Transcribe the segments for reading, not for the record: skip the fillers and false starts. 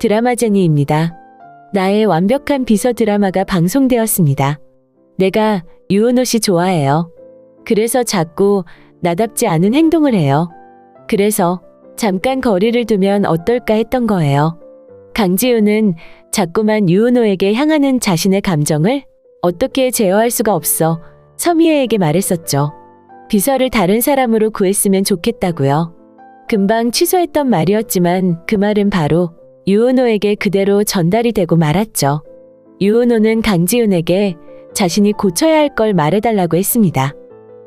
드라마제니입니다. 나의 완벽한 비서 드라마가 방송되었습니다. 내가 유은호 씨 좋아해요. 그래서 자꾸 나답지 않은 행동을 해요. 그래서 잠깐 거리를 두면 어떨까 했던 거예요. 강지훈은 자꾸만 유은호에게 향하는 자신의 감정을 어떻게 제어할 수가 없어 서미애에게 말했었죠. 비서를 다른 사람으로 구했으면 좋겠다고요. 금방 취소했던 말이었지만 그 말은 바로 유은호에게 그대로 전달이 되고 말았죠. 유은호는 강지훈에게 자신이 고쳐야 할 걸 말해달라고 했습니다.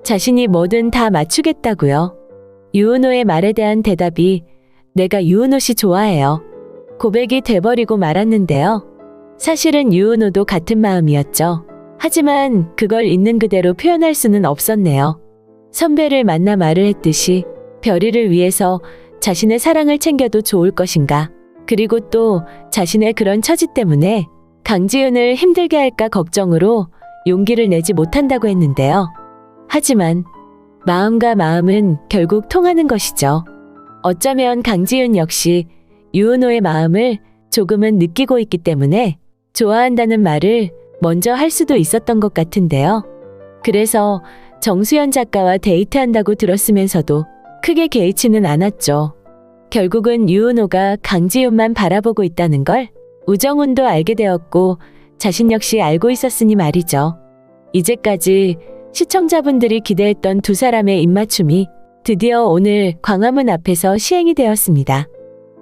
자신이 뭐든 다 맞추겠다고요. 유은호의 말에 대한 대답이 내가 유은호 씨 좋아해요. 고백이 돼버리고 말았는데요. 사실은 유은호도 같은 마음이었죠. 하지만 그걸 있는 그대로 표현할 수는 없었네요. 선배를 만나 말을 했듯이 별이를 위해서 자신의 사랑을 챙겨도 좋을 것인가. 그리고 또 자신의 그런 처지 때문에 강지훈을 힘들게 할까 걱정으로 용기를 내지 못한다고 했는데요. 하지만 마음과 마음은 결국 통하는 것이죠. 어쩌면 강지훈 역시 유은호의 마음을 조금은 느끼고 있기 때문에 좋아한다는 말을 먼저 할 수도 있었던 것 같은데요. 그래서 정수연 작가와 데이트한다고 들었으면서도 크게 개의치는 않았죠. 결국은 유은호가 강지훈만 바라보고 있다는 걸 우정훈도 알게 되었고 자신 역시 알고 있었으니 말이죠. 이제까지 시청자분들이 기대했던 두 사람의 입맞춤이 드디어 오늘 광화문 앞에서 시행이 되었습니다.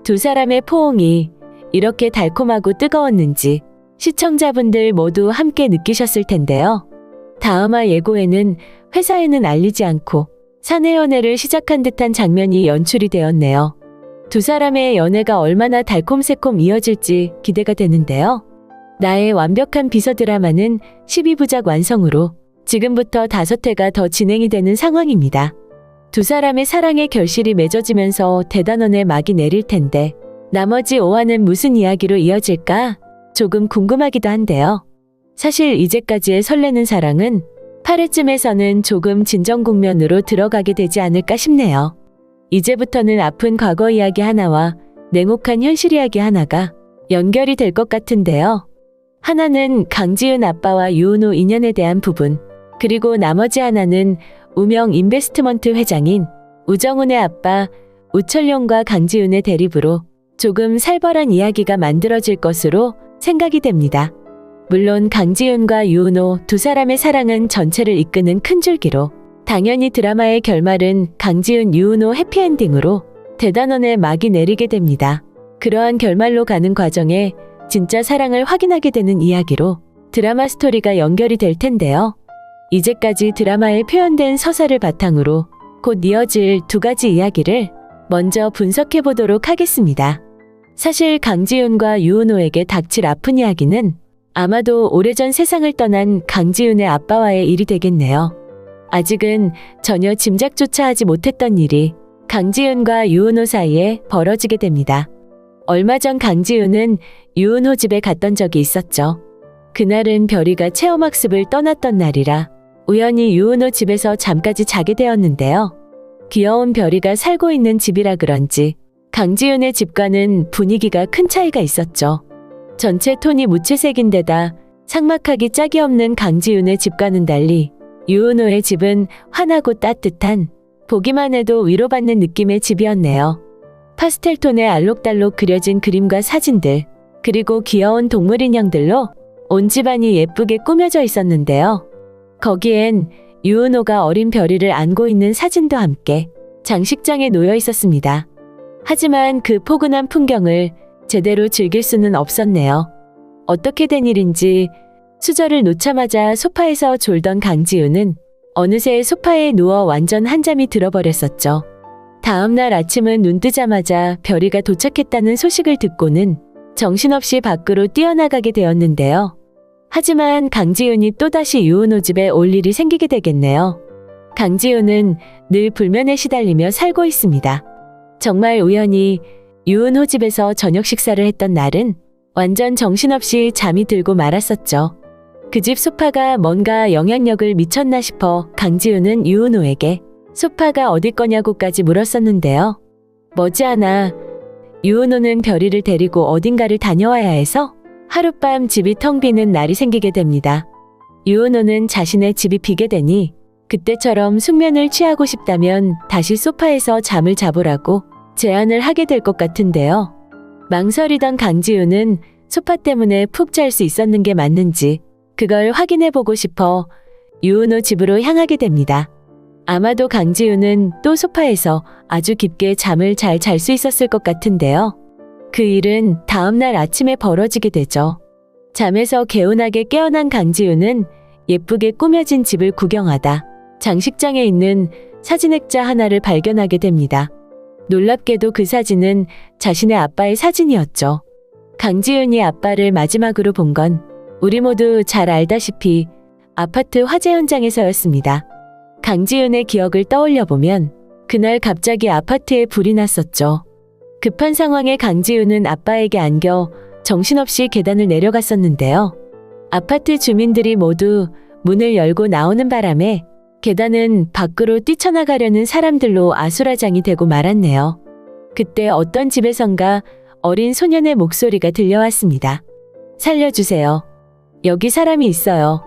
두 사람의 포옹이 이렇게 달콤하고 뜨거웠는지 시청자분들 모두 함께 느끼셨을 텐데요. 다음화 예고에는 회사에는 알리지 않고 사내 연애를 시작한 듯한 장면이 연출이 되었네요. 두 사람의 연애가 얼마나 달콤새콤 이어질지 기대가 되는데요. 나의 완벽한 비서 드라마는 12부작 완성으로 지금부터 5회가 더 진행이 되는 상황입니다. 두 사람의 사랑의 결실이 맺어지면서 대단원의 막이 내릴 텐데 나머지 5화는 무슨 이야기로 이어질까 조금 궁금하기도 한데요. 사실 이제까지의 설레는 사랑은 8회쯤에서는 조금 진정 국면으로 들어가게 되지 않을까 싶네요. 이제부터는 아픈 과거 이야기 하나와 냉혹한 현실 이야기 하나가 연결이 될 것 같은데요. 하나는 강지훈 아빠와 유은호 인연에 대한 부분, 그리고 나머지 하나는 우명 인베스트먼트 회장인 우정훈의 아빠 우철룡과 강지훈의 대립으로 조금 살벌한 이야기가 만들어질 것으로 생각이 됩니다. 물론 강지훈과 유은호 두 사람의 사랑은 전체를 이끄는 큰 줄기로 당연히 드라마의 결말은 강지훈 유은호 해피엔딩으로 대단원의 막이 내리게 됩니다. 그러한 결말로 가는 과정에 진짜 사랑을 확인하게 되는 이야기로 드라마 스토리가 연결이 될 텐데요. 이제까지 드라마에 표현된 서사를 바탕으로 곧 이어질 두 가지 이야기를 먼저 분석해 보도록 하겠습니다. 사실 강지훈과 유은호에게 닥칠 아픈 이야기는 아마도 오래전 세상을 떠난 강지훈의 아빠와의 일이 되겠네요. 아직은 전혀 짐작조차 하지 못했던 일이 강지훈과 유은호 사이에 벌어지게 됩니다. 얼마 전 강지훈은 유은호 집에 갔던 적이 있었죠. 그날은 별이가 체험학습을 떠났던 날이라 우연히 유은호 집에서 잠까지 자게 되었는데요. 귀여운 별이가 살고 있는 집이라 그런지 강지훈의 집과는 분위기가 큰 차이가 있었죠. 전체 톤이 무채색인데다 삭막하기 짝이 없는 강지훈의 집과는 달리 유은호의 집은 환하고 따뜻한, 보기만 해도 위로받는 느낌의 집이었네요. 파스텔 톤의 알록달록 그려진 그림과 사진들, 그리고 귀여운 동물 인형들로 온 집안이 예쁘게 꾸며져 있었는데요. 거기엔 유은호가 어린 별이를 안고 있는 사진도 함께 장식장에 놓여 있었습니다. 하지만 그 포근한 풍경을 제대로 즐길 수는 없었네요. 어떻게 된 일인지 수저를 놓자마자 소파에서 졸던 강지훈은 어느새 소파에 누워 완전 한잠이 들어버렸었죠. 다음날 아침은 눈 뜨자마자 별이가 도착했다는 소식을 듣고는 정신없이 밖으로 뛰어나가게 되었는데요. 하지만 강지훈이 또다시 유은호 집에 올 일이 생기게 되겠네요. 강지훈은 늘 불면에 시달리며 살고 있습니다. 정말 우연히 유은호 집에서 저녁 식사를 했던 날은 완전 정신없이 잠이 들고 말았었죠. 그 집 소파가 뭔가 영향력을 미쳤나 싶어 강지훈은 유은호에게 소파가 어디 거냐고까지 물었었는데요. 머지않아 유은호는 별이를 데리고 어딘가를 다녀와야 해서 하룻밤 집이 텅 비는 날이 생기게 됩니다. 유은호는 자신의 집이 비게 되니 그때처럼 숙면을 취하고 싶다면 다시 소파에서 잠을 자보라고 제안을 하게 될 것 같은데요. 망설이던 강지윤은 소파 때문에 푹 잘 수 있었는 게 맞는지 그걸 확인해 보고 싶어 유은호 집으로 향하게 됩니다. 아마도 강지윤은 또 소파에서 아주 깊게 잠을 잘 잘 수 있었을 것 같은데요. 그 일은 다음날 아침에 벌어지게 되죠. 잠에서 개운하게 깨어난 강지윤은 예쁘게 꾸며진 집을 구경하다 장식장에 있는 사진액자 하나를 발견하게 됩니다. 놀랍게도 그 사진은 자신의 아빠의 사진이었죠. 강지윤이 아빠를 마지막으로 본 건 우리 모두 잘 알다시피 아파트 화재 현장에서였습니다. 강지윤의 기억을 떠올려 보면 그날 갑자기 아파트에 불이 났었죠. 급한 상황에 강지윤은 아빠에게 안겨 정신없이 계단을 내려갔었는데요. 아파트 주민들이 모두 문을 열고 나오는 바람에 계단은 밖으로 뛰쳐나가려는 사람들로 아수라장이 되고 말았네요. 그때 어떤 집에선가 어린 소년의 목소리가 들려왔습니다. 살려주세요. 여기 사람이 있어요.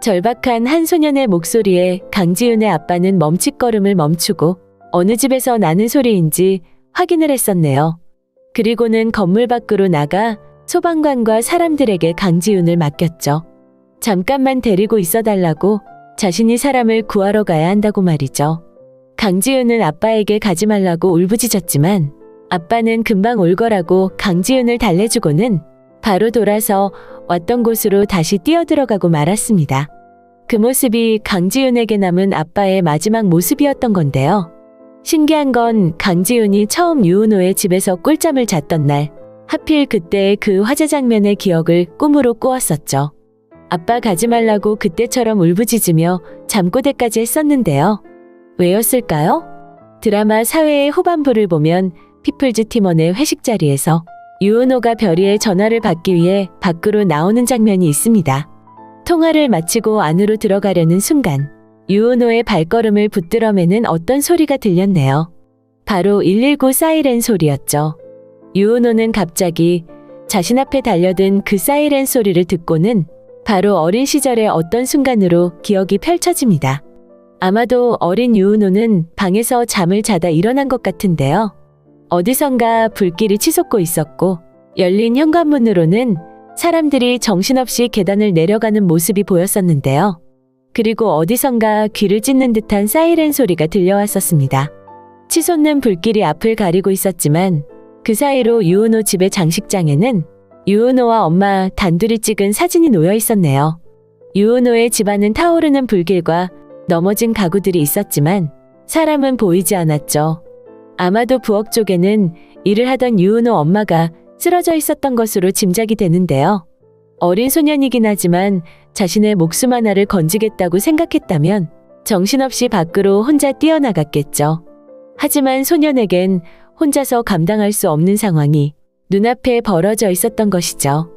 절박한 한 소년의 목소리에 강지윤의 아빠는 멈칫걸음을 멈추고 어느 집에서 나는 소리인지 확인을 했었네요. 그리고는 건물 밖으로 나가 소방관과 사람들에게 강지윤을 맡겼죠. 잠깐만 데리고 있어달라고 자신이 사람을 구하러 가야 한다고 말이죠. 강지윤은 아빠에게 가지 말라고 울부짖었지만 아빠는 금방 올 거라고 강지윤을 달래주고는 바로 돌아서 왔던 곳으로 다시 뛰어들어가고 말았습니다. 그 모습이 강지윤에게 남은 아빠의 마지막 모습이었던 건데요. 신기한 건 강지윤이 처음 유은호의 집에서 꿀잠을 잤던 날, 하필 그때의 그 화재 장면의 기억을 꿈으로 꾸었었죠. 아빠 가지 말라고 그때처럼 울부짖으며 잠꼬대까지 했었는데요. 왜였을까요? 드라마 사회의 후반부를 보면 피플즈 팀원의 회식 자리에서 유은호가 별이의 전화를 받기 위해 밖으로 나오는 장면이 있습니다. 통화를 마치고 안으로 들어가려는 순간 유은호의 발걸음을 붙들어 매는 어떤 소리가 들렸네요. 바로 119 사이렌 소리였죠. 유은호는 갑자기 자신 앞에 달려든 그 사이렌 소리를 듣고는 바로 어린 시절의 어떤 순간으로 기억이 펼쳐집니다. 아마도 어린 유은호는 방에서 잠을 자다 일어난 것 같은데요. 어디선가 불길이 치솟고 있었고 열린 현관문으로는 사람들이 정신없이 계단을 내려가는 모습이 보였었는데요. 그리고 어디선가 귀를 찢는 듯한 사이렌 소리가 들려왔었습니다. 치솟는 불길이 앞을 가리고 있었지만 그 사이로 유은호 집의 장식장에는 유은호와 엄마 단둘이 찍은 사진이 놓여 있었네요. 유은호의 집안은 타오르는 불길과 넘어진 가구들이 있었지만 사람은 보이지 않았죠. 아마도 부엌 쪽에는 일을 하던 유은호 엄마가 쓰러져 있었던 것으로 짐작이 되는데요. 어린 소년이긴 하지만 자신의 목숨 하나를 건지겠다고 생각했다면 정신없이 밖으로 혼자 뛰어나갔겠죠. 하지만 소년에겐 혼자서 감당할 수 없는 상황이 눈앞에 벌어져 있었던 것이죠.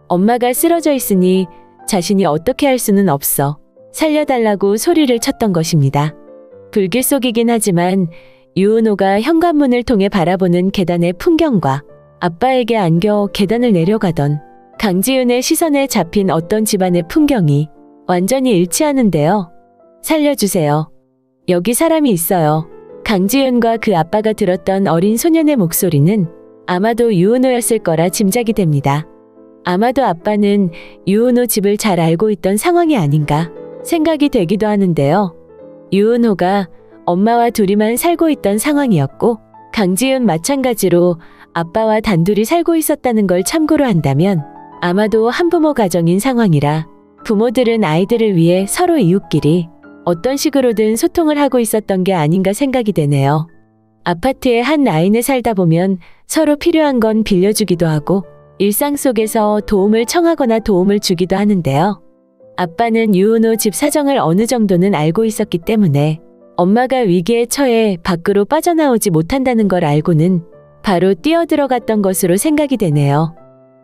엄마가 쓰러져 있으니 자신이 어떻게 할 수는 없어 살려달라고 소리를 쳤던 것입니다. 불길 속이긴 하지만 유은호가 현관문을 통해 바라보는 계단의 풍경과 아빠에게 안겨 계단을 내려가던 강지윤의 시선에 잡힌 어떤 집안의 풍경이 완전히 일치하는데요. 살려주세요. 여기 사람이 있어요. 강지윤과 그 아빠가 들었던 어린 소년의 목소리는 아마도 유은호였을 거라 짐작이 됩니다. 아마도 아빠는 유은호 집을 잘 알고 있던 상황이 아닌가 생각이 되기도 하는데요. 유은호가 엄마와 둘이만 살고 있던 상황이었고 강지윤 마찬가지로 아빠와 단둘이 살고 있었다는 걸 참고로 한다면 아마도 한부모 가정인 상황이라 부모들은 아이들을 위해 서로 이웃끼리 어떤 식으로든 소통을 하고 있었던 게 아닌가 생각이 되네요. 아파트의 한 라인에 살다 보면 서로 필요한 건 빌려주기도 하고 일상 속에서 도움을 청하거나 도움을 주기도 하는데요. 아빠는 유은호 집 사정을 어느 정도는 알고 있었기 때문에 엄마가 위기에 처해 밖으로 빠져나오지 못한다는 걸 알고는 바로 뛰어들어갔던 것으로 생각이 되네요.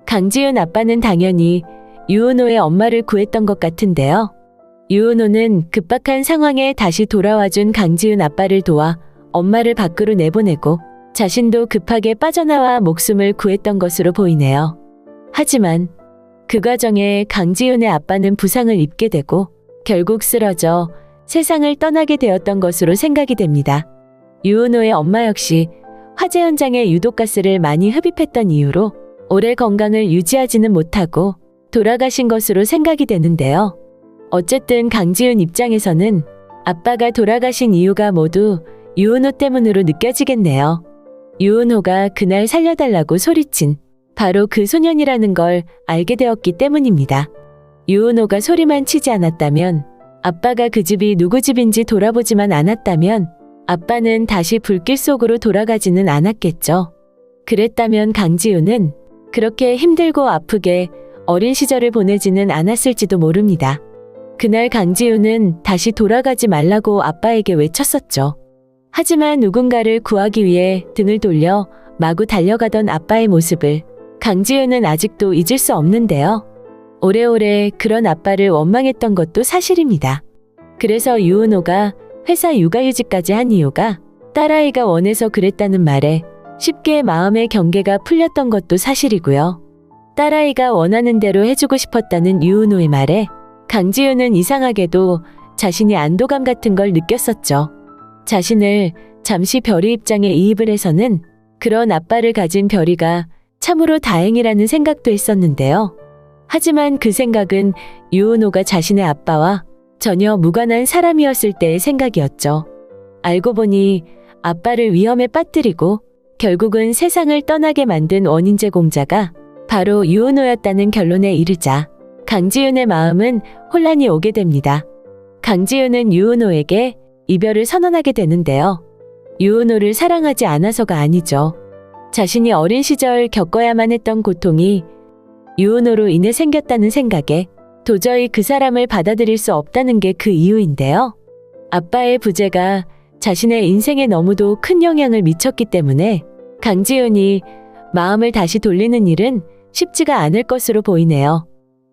강지윤 아빠는 당연히 유은호의 엄마를 구했던 것 같은데요. 유은호는 급박한 상황에 다시 돌아와준 강지윤 아빠를 도와 엄마를 밖으로 내보내고 자신도 급하게 빠져나와 목숨을 구했던 것으로 보이네요. 하지만 그 과정에 강지윤의 아빠는 부상을 입게 되고 결국 쓰러져 세상을 떠나게 되었던 것으로 생각이 됩니다. 유은호의 엄마 역시 화재 현장에 유독가스를 많이 흡입했던 이유로 오래 건강을 유지하지는 못하고 돌아가신 것으로 생각이 되는데요. 어쨌든 강지윤 입장에서는 아빠가 돌아가신 이유가 모두 유은호 때문으로 느껴지겠네요. 유은호가 그날 살려달라고 소리친 바로 그 소년이라는 걸 알게 되었기 때문입니다. 유은호가 소리만 치지 않았다면, 아빠가 그 집이 누구 집인지 돌아보지만 않았다면 아빠는 다시 불길 속으로 돌아가지는 않았겠죠. 그랬다면 강지윤은 그렇게 힘들고 아프게 어린 시절을 보내지는 않았을지도 모릅니다. 그날 강지윤은 다시 돌아가지 말라고 아빠에게 외쳤었죠. 하지만 누군가를 구하기 위해 등을 돌려 마구 달려가던 아빠의 모습을 강지윤은 아직도 잊을 수 없는데요. 오래오래 그런 아빠를 원망했던 것도 사실입니다. 그래서 유은호가 회사 육아휴직까지 한 이유가 딸아이가 원해서 그랬다는 말에 쉽게 마음의 경계가 풀렸던 것도 사실이고요. 딸아이가 원하는 대로 해주고 싶었다는 유은호의 말에 강지윤은 이상하게도 자신이 안도감 같은 걸 느꼈었죠. 자신을 잠시 별이 입장에 이입을 해서는 그런 아빠를 가진 별이가 참으로 다행이라는 생각도 했었는데요. 하지만 그 생각은 유은호가 자신의 아빠와 전혀 무관한 사람이었을 때의 생각이었죠. 알고 보니 아빠를 위험에 빠뜨리고 결국은 세상을 떠나게 만든 원인 제공자가 바로 유은호였다는 결론에 이르자 강지윤의 마음은 혼란이 오게 됩니다. 강지윤은 유은호에게 이별을 선언하게 되는데요. 유은호를 사랑하지 않아서가 아니죠. 자신이 어린 시절 겪어야만 했던 고통이 유은호로 인해 생겼다는 생각에 도저히 그 사람을 받아들일 수 없다는 게 그 이유인데요. 아빠의 부재가 자신의 인생에 너무도 큰 영향을 미쳤기 때문에 강지윤이 마음을 다시 돌리는 일은 쉽지가 않을 것으로 보이네요.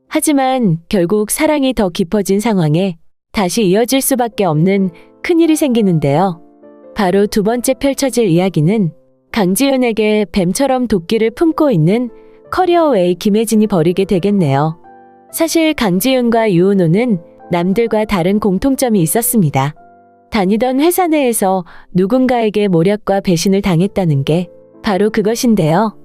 하지만 결국 사랑이 더 깊어진 상황에 다시 이어질 수밖에 없는 큰일이 생기는데요. 바로 두 번째 펼쳐질 이야기는 강지윤에게 뱀처럼 도끼를 품고 있는 커리어웨이 김혜진이 벌이게 되겠네요. 사실 강지윤과 유은호는 남들과 다른 공통점이 있었습니다. 다니던 회사 내에서 누군가에게 모략과 배신을 당했다는 게 바로 그것인데요.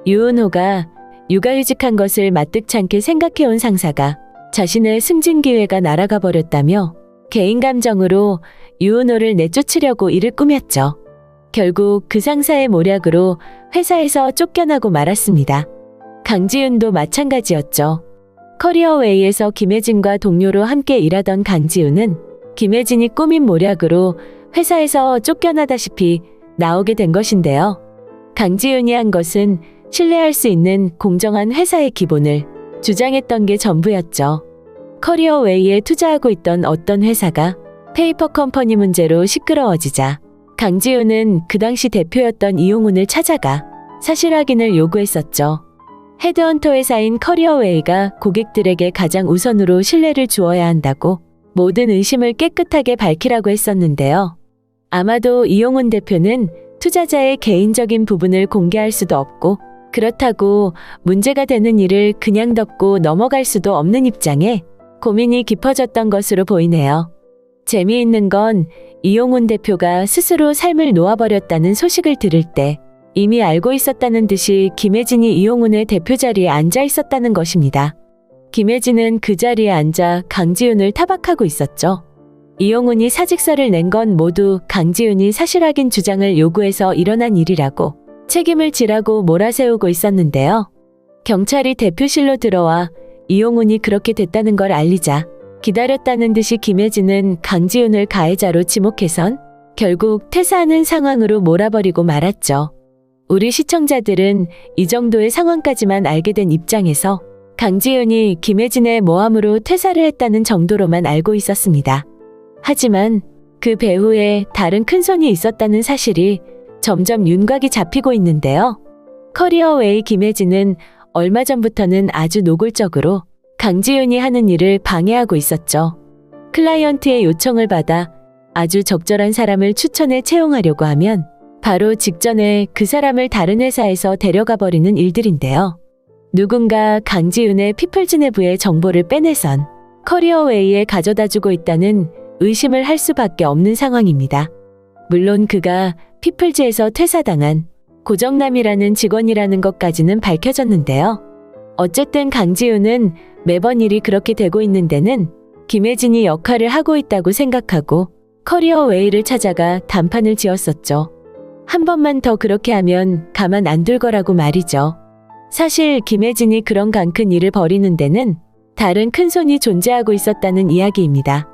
유은호가 육아휴직한 것을 마뜩찮게 생각해온 상사가 자신의 승진 기회가 날아가 버렸다며 개인 감정으로 유은호를 내쫓으려고 이를 꾸몄죠. 결국 그 상사의 모략으로 회사에서 쫓겨나고 말았습니다. 강지윤도 마찬가지였죠. 커리어웨이에서 김혜진과 동료로 함께 일하던 강지윤은 김혜진이 꾸민 모략으로 회사에서 쫓겨나다시피 나오게 된 것인데요. 강지윤이 한 것은 신뢰할 수 있는 공정한 회사의 기본을 주장했던 게 전부였죠. 커리어웨이에 투자하고 있던 어떤 회사가 페이퍼 컴퍼니 문제로 시끄러워지자 강지윤은 그 당시 대표였던 이용훈을 찾아가 사실 확인을 요구했었죠. 헤드헌터 회사인 커리어웨이가 고객들에게 가장 우선으로 신뢰를 주어야 한다고 모든 의심을 깨끗하게 밝히라고 했었는데요. 아마도 이용훈 대표는 투자자의 개인적인 부분을 공개할 수도 없고 그렇다고 문제가 되는 일을 그냥 덮고 넘어갈 수도 없는 입장에 고민이 깊어졌던 것으로 보이네요. 재미있는 건 이용훈 대표가 스스로 삶을 놓아버렸다는 소식을 들을 때 이미 알고 있었다는 듯이 김혜진이 이용훈의 대표 자리에 앉아 있었다는 것입니다. 김혜진은 그 자리에 앉아 강지윤을 타박하고 있었죠. 이용훈이 사직서를 낸 건 모두 강지윤이 사실 확인 주장을 요구해서 일어난 일이라고 책임을 지라고 몰아세우고 있었는데요. 경찰이 대표실로 들어와 이용훈이 그렇게 됐다는 걸 알리자 기다렸다는 듯이 김혜진은 강지윤을 가해자로 지목해선 결국 퇴사하는 상황으로 몰아버리고 말았죠. 우리 시청자들은 이 정도의 상황까지만 알게 된 입장에서 강지윤이 김혜진의 모함으로 퇴사를 했다는 정도로만 알고 있었습니다. 하지만 그 배후에 다른 큰손이 있었다는 사실이 점점 윤곽이 잡히고 있는데요. 커리어웨이 김혜진은 얼마 전부터는 아주 노골적으로 강지윤이 하는 일을 방해하고 있었죠. 클라이언트의 요청을 받아 아주 적절한 사람을 추천해 채용하려고 하면 바로 직전에 그 사람을 다른 회사에서 데려가 버리는 일들인데요. 누군가 강지윤의 피플즈 내부의 정보를 빼내선 커리어웨이에 가져다주고 있다는 의심을 할 수밖에 없는 상황입니다. 물론 그가 피플즈에서 퇴사당한 고정남이라는 직원이라는 것까지는 밝혀졌는데요. 어쨌든 강지윤은 매번 일이 그렇게 되고 있는 데는 김혜진이 역할을 하고 있다고 생각하고 커리어웨이를 찾아가 단판을 지었었죠. 한 번만 더 그렇게 하면 가만 안 둘 거라고 말이죠. 사실 김혜진이 그런 강큰 일을 벌이는 데는 다른 큰손이 존재하고 있었다는 이야기입니다.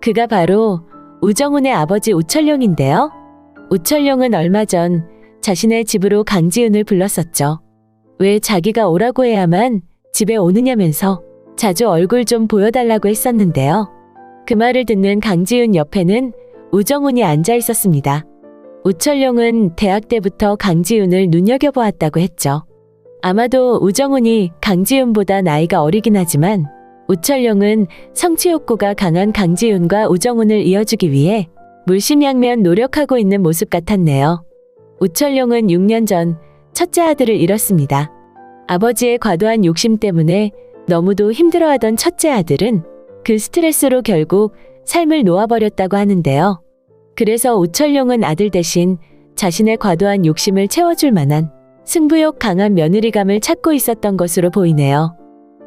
그가 바로 우정훈의 아버지 우철룡인데요. 우철룡은 얼마 전 자신의 집으로 강지윤을 불렀었죠. 왜 자기가 오라고 해야만 집에 오느냐면서 자주 얼굴 좀 보여달라고 했었는데요. 그 말을 듣는 강지윤 옆에는 우정훈이 앉아 있었습니다. 우철룡은 대학 때부터 강지윤을 눈여겨보았다고 했죠. 아마도 우정훈이 강지윤보다 나이가 어리긴 하지만 우철룡은 성취 욕구가 강한 강지윤과 우정훈을 이어주기 위해 물심양면 노력하고 있는 모습 같았네요. 우철룡은 6년 전 첫째 아들을 잃었습니다. 아버지의 과도한 욕심 때문에 너무도 힘들어하던 첫째 아들은 그 스트레스로 결국 삶을 놓아버렸다고 하는데요. 그래서 우철룡은 아들 대신 자신의 과도한 욕심을 채워줄 만한 승부욕 강한 며느리감을 찾고 있었던 것으로 보이네요.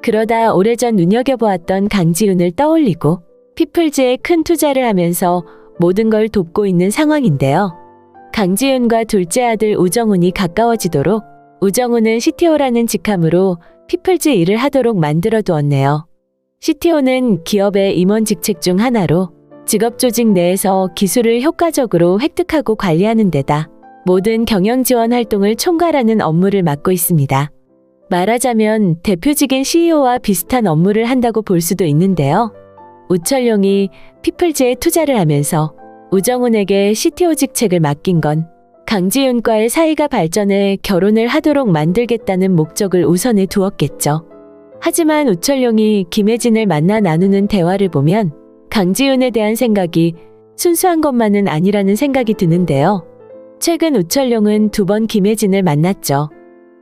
그러다 오래전 눈여겨보았던 강지윤을 떠올리고 피플즈에 큰 투자를 하면서 모든 걸 돕고 있는 상황인데요. 강지윤과 둘째 아들 우정훈이 가까워지도록 우정훈은 CTO라는 직함으로 피플즈 일을 하도록 만들어 두었네요. CTO는 기업의 임원 직책 중 하나로 직업 조직 내에서 기술을 효과적으로 획득하고 관리하는 데다 모든 경영 지원 활동을 총괄하는 업무를 맡고 있습니다. 말하자면 대표직인 CEO와 비슷한 업무를 한다고 볼 수도 있는데요. 우철룡이 피플즈에 투자를 하면서 우정훈에게 CTO 직책을 맡긴 건 강지윤과의 사이가 발전해 결혼을 하도록 만들겠다는 목적을 우선에 두었겠죠. 하지만 우철룡이 김혜진을 만나 나누는 대화를 보면 강지윤에 대한 생각이 순수한 것만은 아니라는 생각이 드는데요. 최근 우철룡은 2번 김혜진을 만났죠.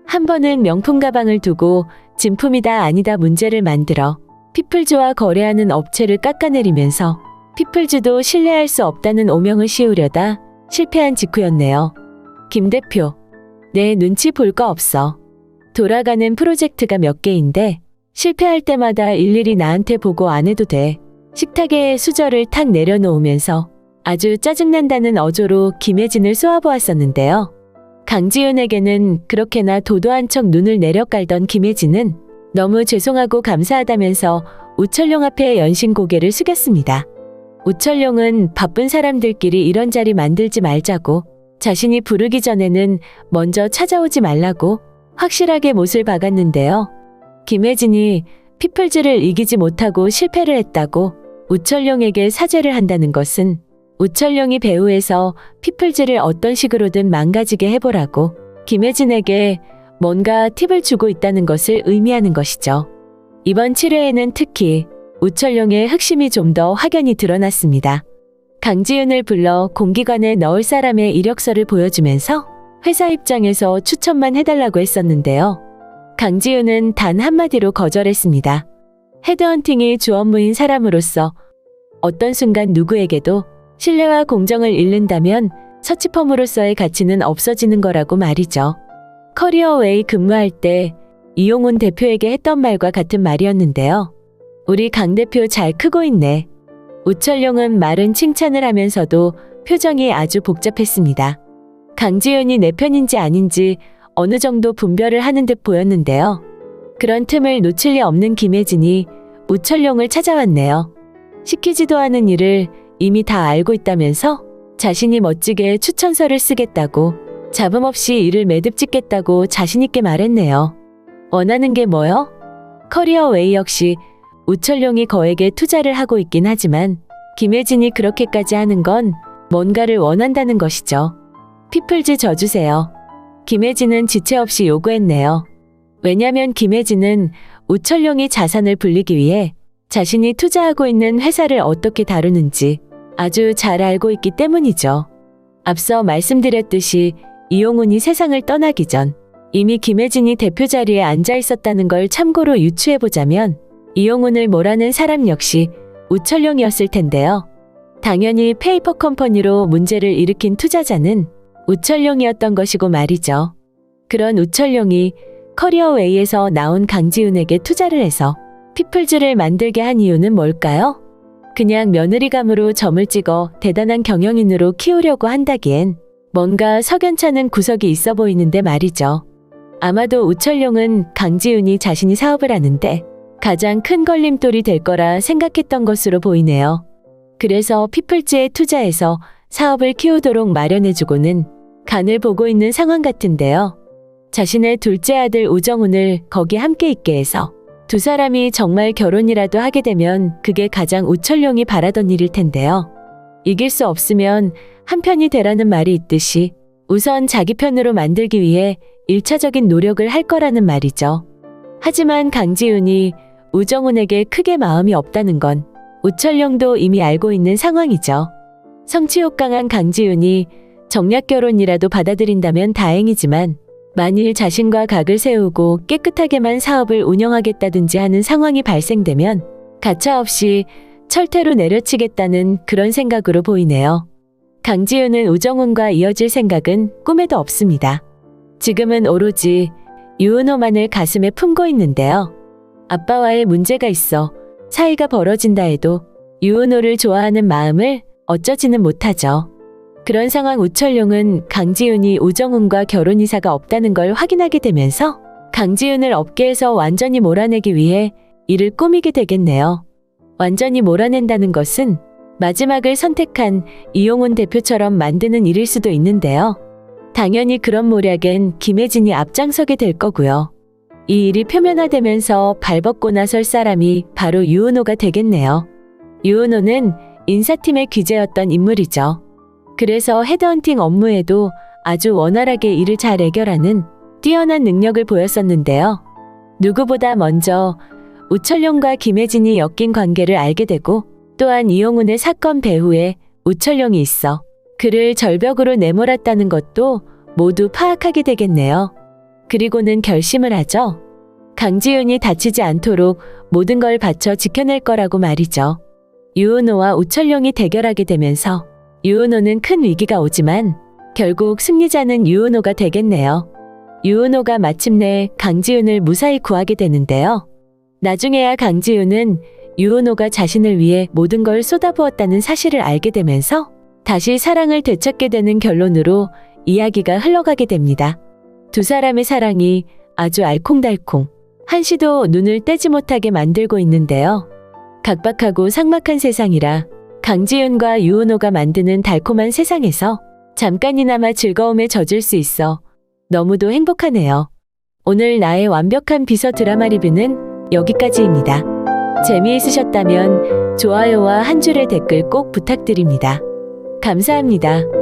한 번은 명품 가방을 두고 진품이다 아니다 문제를 만들어 피플즈와 거래하는 업체를 깎아내리면서 피플즈도 신뢰할 수 없다는 오명을 씌우려다 실패한 직후였네요. 김 대표, 내 눈치 볼 거 없어. 돌아가는 프로젝트가 몇 개인데 실패할 때마다 일일이 나한테 보고 안 해도 돼. 식탁에 수저를 탁 내려놓으면서 아주 짜증난다는 어조로 김혜진을 쏘아보았었는데요. 강지윤에게는 그렇게나 도도한 척 눈을 내려깔던 김혜진은 너무 죄송하고 감사하다면서 우철룡 앞에 연신 고개를 숙였습니다. 우철룡은 바쁜 사람들끼리 이런 자리 만들지 말자고 자신이 부르기 전에는 먼저 찾아오지 말라고 확실하게 못을 박았는데요. 김혜진이 피플즈를 이기지 못하고 실패를 했다고 우철룡에게 사죄를 한다는 것은 우철룡이 배후에서 피플즈를 어떤 식으로든 망가지게 해보라고 김혜진에게 뭔가 팁을 주고 있다는 것을 의미하는 것이죠. 이번 7회에는 특히 우철룡의 흑심이 좀 더 확연히 드러났습니다. 강지윤을 불러 공기관에 넣을 사람의 이력서를 보여주면서 회사 입장에서 추천만 해달라고 했었는데요. 강지윤은 단 한마디로 거절했습니다. 헤드헌팅이 주 업무인 사람으로서 어떤 순간 누구에게도 신뢰와 공정을 잃는다면 서치펌으로서의 가치는 없어지는 거라고 말이죠. 커리어웨이 근무할 때 이용훈 대표에게 했던 말과 같은 말이었는데요. 우리 강 대표 잘 크고 있네. 우철룡은 말은 칭찬을 하면서도 표정이 아주 복잡했습니다. 강지윤이 내 편인지 아닌지 어느 정도 분별을 하는 듯 보였는데요. 그런 틈을 놓칠 리 없는 김혜진이 우철룡을 찾아왔네요. 시키지도 않은 일을 이미 다 알고 있다면서 자신이 멋지게 추천서를 쓰겠다고 잡음 없이 일을 매듭짓겠다고 자신있게 말했네요. 원하는 게 뭐요? 커리어웨이 역시 우철룡이 거액의 투자를 하고 있긴 하지만 김혜진이 그렇게까지 하는 건 뭔가를 원한다는 것이죠. 피플즈 져주세요. 김혜진은 지체 없이 요구했네요. 왜냐면 김혜진은 우철룡이 자산을 불리기 위해 자신이 투자하고 있는 회사를 어떻게 다루는지 아주 잘 알고 있기 때문이죠. 앞서 말씀드렸듯이 이용훈이 세상을 떠나기 전 이미 김혜진이 대표 자리에 앉아 있었다는 걸 참고로 유추해보자면 이용훈을 몰아낸 사람 역시 우철룡이었을 텐데요. 당연히 페이퍼 컴퍼니로 문제를 일으킨 투자자는 우철룡이었던 것이고 말이죠. 그런 우철룡이 커리어웨이에서 나온 강지훈에게 투자를 해서 피플즈를 만들게 한 이유는 뭘까요? 그냥 며느리감으로 점을 찍어 대단한 경영인으로 키우려고 한다기엔 뭔가 석연찮은 구석이 있어 보이는데 말이죠. 아마도 우철룡은 강지훈이 자신이 사업을 하는데 가장 큰 걸림돌이 될 거라 생각했던 것으로 보이네요. 그래서 피플즈에 투자해서 사업을 키우도록 마련해주고는 간을 보고 있는 상황 같은데요. 자신의 둘째 아들 우정훈을 거기 함께 있게 해서 두 사람이 정말 결혼이라도 하게 되면 그게 가장 우철룡이 바라던 일일 텐데요. 이길 수 없으면 한 편이 되라는 말이 있듯이 우선 자기 편으로 만들기 위해 1차적인 노력을 할 거라는 말이죠. 하지만 강지훈이 우정훈에게 크게 마음이 없다는 건 우철룡도 이미 알고 있는 상황이죠. 성취욕 강한 강지훈이 정략 결혼이라도 받아들인다면 다행이지만 만일 자신과 각을 세우고 깨끗하게만 사업을 운영하겠다든지 하는 상황이 발생되면 가차없이 철퇴로 내려치겠다는 그런 생각으로 보이네요. 강지훈은 우정훈과 이어질 생각은 꿈에도 없습니다. 지금은 오로지 유은호만을 가슴에 품고 있는데요. 아빠와의 문제가 있어 사이가 벌어진다 해도 유은호를 좋아하는 마음을 어쩌지는 못하죠. 그런 상황 우철룡은 강지훈이 우정훈과 결혼 이사가 없다는 걸 확인하게 되면서 강지훈을 업계에서 완전히 몰아내기 위해 이를 꾸미게 되겠네요. 완전히 몰아낸다는 것은 마지막을 선택한 이용훈 대표처럼 만드는 일일 수도 있는데요. 당연히 그런 모략엔 김혜진이 앞장서게 될 거고요. 이 일이 표면화되면서 발벗고 나설 사람이 바로 유은호가 되겠네요. 유은호는 인사팀의 귀재였던 인물이죠. 그래서 헤드헌팅 업무에도 아주 원활하게 일을 잘 해결하는 뛰어난 능력을 보였었는데요. 누구보다 먼저 우철룡과 김혜진이 엮인 관계를 알게 되고 또한 이용훈의 사건 배후에 우철룡이 있어 그를 절벽으로 내몰았다는 것도 모두 파악하게 되겠네요. 그리고는 결심을 하죠. 강지훈이 다치지 않도록 모든 걸 바쳐 지켜낼 거라고 말이죠. 유은호와 우철룡이 대결하게 되면서 유은호는 큰 위기가 오지만 결국 승리자는 유은호가 되겠네요. 유은호가 마침내 강지훈을 무사히 구하게 되는데요. 나중에야 강지훈은 유은호가 자신을 위해 모든 걸 쏟아부었다는 사실을 알게 되면서 다시 사랑을 되찾게 되는 결론으로 이야기가 흘러가게 됩니다. 두 사람의 사랑이 아주 알콩달콩, 한시도 눈을 떼지 못하게 만들고 있는데요. 각박하고 삭막한 세상이라 강지훈과 유은호가 만드는 달콤한 세상에서 잠깐이나마 즐거움에 젖을 수 있어 너무도 행복하네요. 오늘 나의 완벽한 비서 드라마 리뷰는 여기까지입니다. 재미있으셨다면 좋아요와 한 줄의 댓글 꼭 부탁드립니다. 감사합니다.